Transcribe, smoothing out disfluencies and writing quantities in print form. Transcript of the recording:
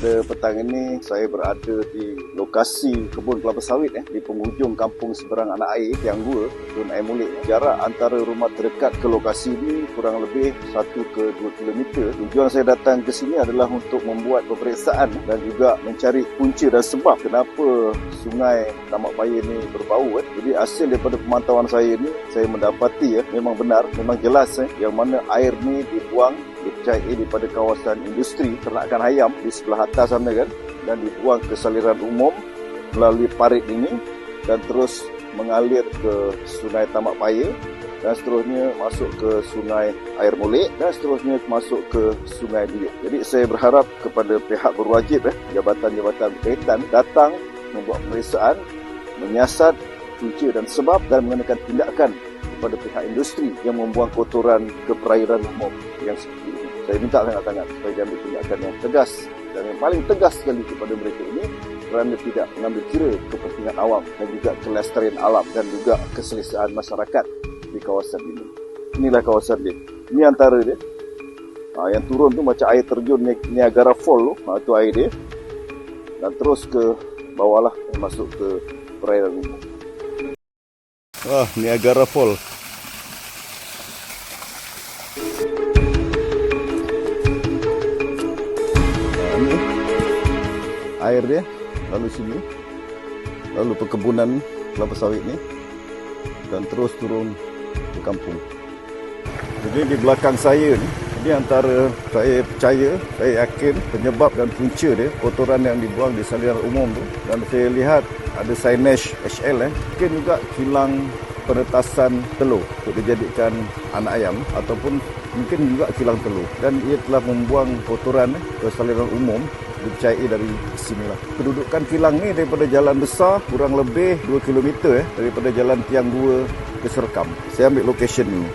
Pada petang ini saya berada di lokasi kebun kelapa sawit di penghujung kampung seberang anak air Tiang 2, Dun Air Molek. Jarak antara rumah terdekat ke lokasi ini kurang lebih 1 ke 2 kilometer. Tujuan saya datang ke sini adalah untuk membuat peperiksaan dan juga mencari punca dan sebab kenapa sungai Tamak Paya ini berbau. Jadi hasil daripada pemantauan saya ini, saya mendapati memang benar, memang jelas yang mana air ni dibuang dipercayai daripada kawasan industri ternakan ayam di sebelah atas sana kan, dan dibuang ke saliran umum melalui parit ini dan terus mengalir ke sungai Tamak Paya dan seterusnya masuk ke sungai Air Molek dan seterusnya masuk ke sungai Bilik. Jadi saya berharap kepada pihak berwajib jabatan-jabatan berkaitan datang membuat pemeriksaan, menyiasat punca dan sebab dan mengenakan tindakan kepada pihak industri yang membuang kotoran ke perairan umum yang seperti ini. Saya minta sangat-sangat supaya diambil tindakan yang tegas dan yang paling tegas sekali kepada mereka ini kerana tidak mengambil kira kepentingan awam dan juga kelestarian alam dan juga keselesaan masyarakat di kawasan ini. Inilah kawasan dia. Ini antara dia. Yang turun tu macam air terjun Niagara Fall tu. Itu air dia. Dan terus ke bawah lah masuk ke perairan umum. Niagara Fall. Ini air dia lalu sini, lalu perkebunan kelapa sawit ni dan terus turun ke kampung. Jadi di belakang saya ni, ini antara saya percaya, saya yakin penyebab dan punca dia kotoran yang dibuang di saliran umum tu, dan saya lihat ada signage HL mungkin juga kilang penetasan telur untuk dijadikan anak ayam ataupun mungkin juga kilang telur, dan ia telah membuang kotoran ke saliran umum dipercayai dari sinilah. Kedudukan kilang ni daripada jalan besar kurang lebih 2 km daripada jalan Tiang 2 ke Serkam. Saya ambil location ni.